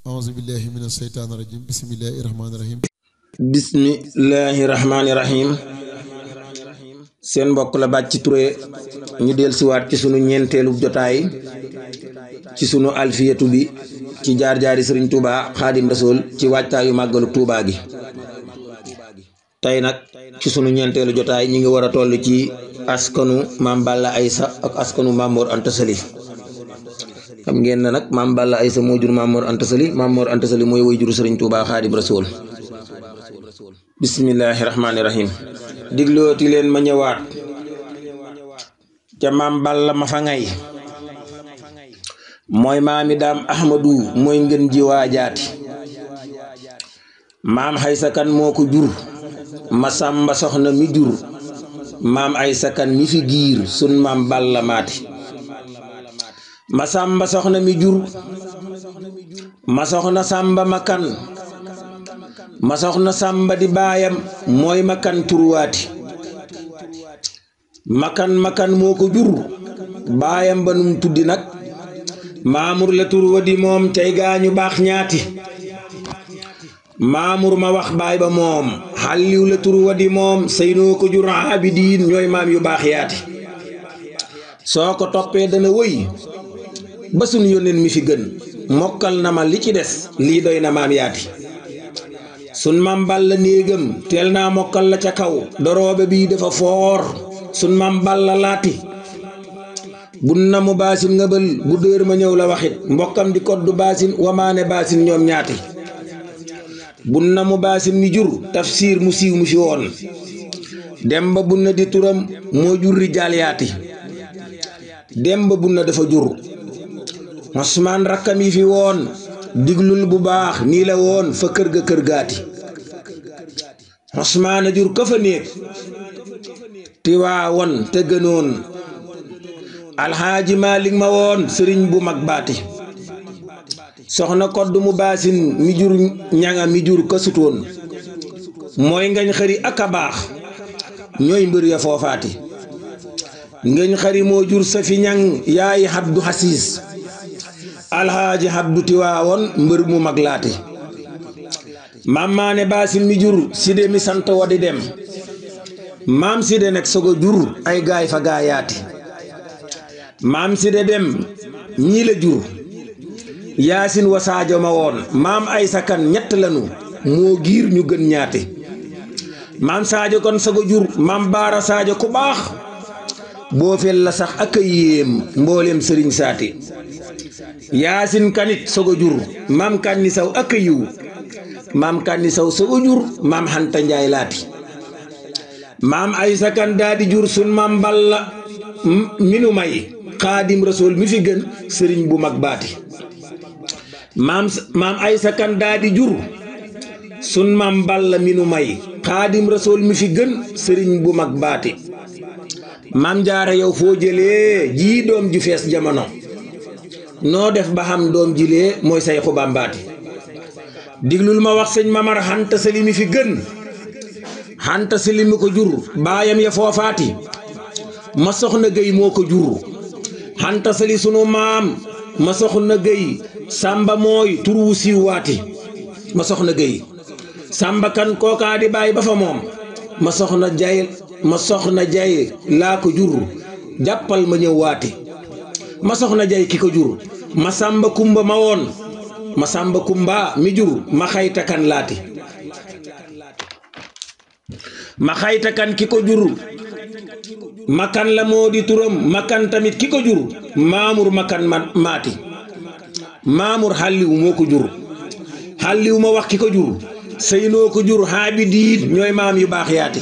أعوذ بالله من الشيطان الرجيم بسم الله الرحمن الرحيم bismillahi rahmaani rahim seen mbokk la Bathie Touré ñu del siwaat ci sunu ñeenteelu jotaay ci sunu alfiyatu bi ci jaar-jaari sëriñ Touba Xaadim Rasool ci waajtaayu màggalu Touba gi tey nag ci sunu ñeenteelu jotaay ñi ngi war a toll ci askanu Maam Balla Aysa ak askanu Maam Mor Anta Sali xam ngeen na nag Maam Balla Aysa moo jur Maam Mor Anta Sali Maam Mor Anta Sali mooy way juru sëriñ Touba Xaadim Rasool bismillahi rahmaani rahim diglooti leen ma ñëwaat ca Maam Balla ma fa ngay mooy maami daam ahmadu mooy ngeen ji waajaati maam Aysa Kan moo ko jur ma sàmba soxna mi jur maam Aysa Kan mi fi giir sun Maam Balla maati ma sàmba soxna mi jur ma soxna sàmba ma kan ma soxna sàmba di baayam mooy makan turwaati makan moo ko jur baayam ba num tuddi nag maamur la turwa di moom tey gaañu baax ñaati maamur ma wax baay ba moom xalliw la turwa di moom seynoo ko jur aabidiin ñooy maam yu baax yaati soo ko toppee dana wëy ba sun yónneen mi fi gën mokkal na ma li ci des lii doy na maam yaati sun Maam Balla néegam teel naa mokkal la ca kaw doroobe bii dafa foor sun Maam Balla laati bun na mu baasin ngëbal bu dër ma ñëw la waxit mbokkam di koddu baasin wamaane baasin ñoom ñaati bun na mu baasin mi jur tafsir mu siiw mu fi woon demba bun na di turam moo jur rijaal yaati demba bun na dafa jur Usmaan rakkam yi fi woon diglul bu baax nii la woon fa kër ga kër gaati Usmaan a jur ka fa néeg Tiwaawan te gënoon alxaaji Maalik ma woon sëriñ bu mag baati soxna kodd mu baasin mi jur ñanga mi jur ka sutoon mooy ngañ xëri ak a baax ñooy mbër ya foofaati ngañ xëri moo jur sa fi ñang yaayi Abdu Xasiis alxaaji Abdu Tiwaawoon mbër mu mag laati maam maane baasin mi jur side mi sant wa di dem maam side nekk sogo jur ay gaay fa gaayaati maam side dem ñii la jur yaasin wa saajo ma woon maam Aysa Kan ñett lanu moo giir ñu gën ñaati maam saajo kon sogo jur maam baara saajo ku baax boo fel la sax ak a yéem mboolem sëriñ saati yaasin kanit sogo jur maam kanni saw ak a yiw maam kanni saw sogo jur maam Xanta Njaay laati maam Aysa Kan daa di jur sun Maam Balla minu may Xaadim Rasool mi fi gën sëriñ bu mag baati maam Aysa Kan daa di jur sun Maam Balla minu may Xaadim Rasool mi fi gën sëriñ bu mag baati maam Jaara yow foo jëlee jii doom ju fees jamono noo def ba xam doom jilee mooy say xubam baati diglul ma wax sëñ Mamar Anta Sali mi fi gën Anta Sali mi ko jur baayam ya foofaati ma soxna Géy moo ko jur Anta Sali sunu maam ma soxna Géy sàmba mooy turu siiw waati ma soxna Géy sàmba kan kookaa di baay ba fa moom ma soxna jay laa ko jur jàppal ma ñëw waati ma soxna jay ki ko jur ma sàmba kumba ma woon ma sàmba kumba mi jur ma Xayta Kan laati ma Xayta Kan ki ko jur ma kan la moo di turam ma kan tamit ki ko jur maamur ma kan maati maamur xàlliw moo ko jur xàlliw ma wax ki ko jur seynoo ko jur xaabidiin ñooy maam yu baax yaati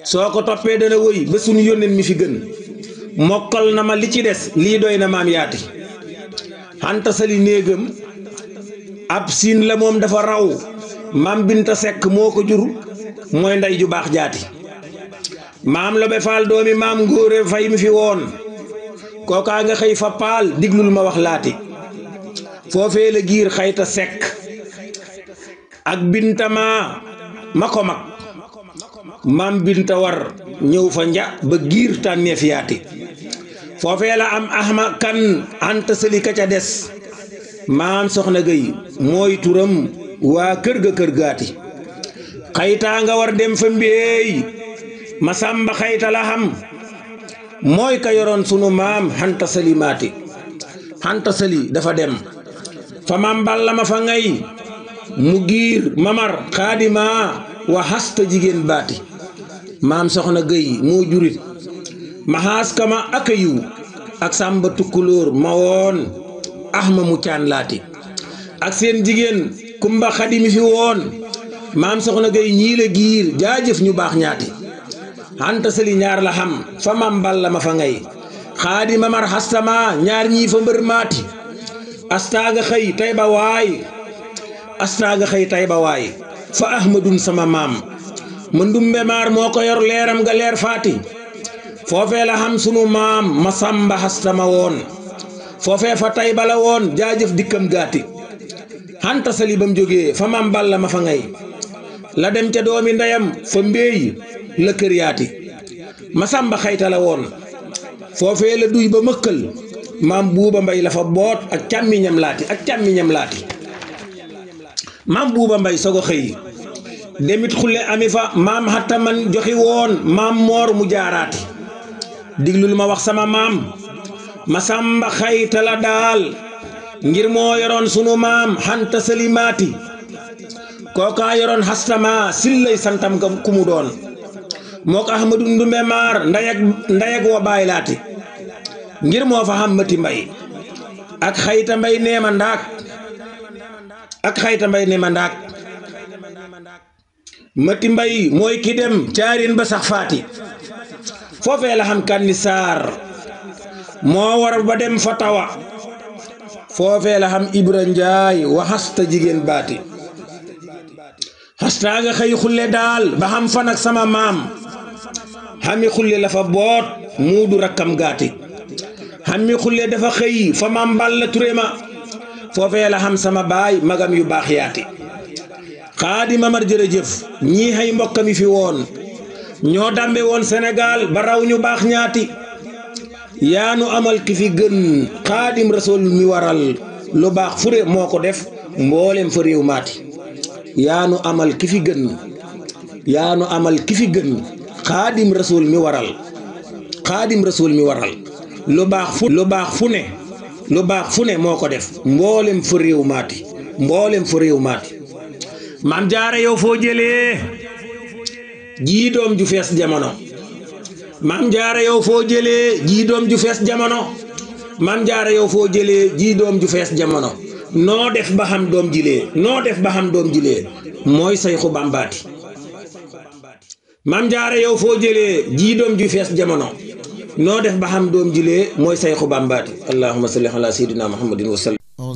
soo ko toppee dana wëy ba sunu yónneen mi fi gën mokkal na ma li ci des lii doy na maam yaati Anta Sali néegam ab siin la moom dafa raw maam Binta Sekk moo ko jur mooy ndey ju baax jaati maam Lobe Faal doomi maam Ngóore Fay mi fi woon kookaa nga xëy fa paal diglul ma wax laati foofee la giir Xayta Sekk ak Binta ma ko mag maam Binta war ñëw fa nja ba giir tànneef yaati foofee la am Ahma Kan Anta Sali ka ca des maam soxna Gëy mooy turam waa kër ga kër gaati xaytaa nga war dem fa mbéy ma sàmba xayta la xam mooy ka yoroon sunu maam xanta sali maati xanta sali dafa dem fa maam balla ma fa ngay mu giir mamar xaadima wa hasta jigéen baati maam soxna Gëy moo jurit ma xaas kama ak a yiw ak sàmba tukkulóor ma woon axma mu caan laati ak seen jigéen kumba xadimi fi woon maam soxna Gëy ñii la giir jaajëf ñu baax ñaati xanta sali ñaar la xam fa maam balla ma fa ngay xaadi mamar xastama ñaar ñii fa mbër maati astaaga xëy tay ba waay astaaga xëy tay ba waay fa ahmadun sama maam ma ndumbe maar moo ko yor leeram nga leer faati foofee la xam sunu maam ma sàmba xastama woon foofee fa tay bala woon jaajëf dikkam gaati xanta sali bam jógee fa maam balla ma fa ngay la dem ca doomi ndeyam fa mbéy la kër yaati ma sàmba xayta la woon foofee la duy ba mëkkal maam buuba mbay la fa boot ak càmmiñam laati maam buuba mbay sogo xëy demit xulle ami fa maam xatta man joxi woon maam moor mu jaaraati diglul ma wax sama maam ma sàmba xayta la daal ngir moo yoroon sunu maam xanta salimaati kookaa yoroon xastama sillay santam ka ku mu doon mook ahmadu ndumbe maar ndayag wa baay laati ngir moo fa xam mati mbay ak xayta mbay neema ndaak mati mbay mooy ki dem caarin ba sax faati foofee la xam kanni saar moo war ba dem fa tawa foofee la xam ibra njaay wa xasta jigéen baati xastaaga xëy xulle daal ba xam fan ak sama maam xami xulle la fa boot muudu rakkam gaati xami xulle dafa xëy fa maam balla turema foofee la xam sama baay magam yu baax yaati xaadi mamar jërëjëf ñii xay mbokkami fi woon ñoo dambe woon Sénégal ba raw ñu baax ñaati yaanu amal ki fi gën xaadim rasul mi waral lu baax fure moo ko def mboolem fa réew maati yaanu amal ki fi gën xaadim rasul mi waral lu baax fu ne moo ko def mboolem fa réew maati maam jaara yow foo jëlee jii doom ju fees jamono maam jaara yow foo jëlee jii doom ju fees jamono maam jaara yow foo jëlee jii doom ju fees jamono noo def ba xam doom jilee mooy sayxu bambaati maam jaara yow foo jëlee jii doom ju fees jamono noo def ba xam doom jilee mooy sayxu bambaati allahumma salli ala sayyidina muhammadin wa sallam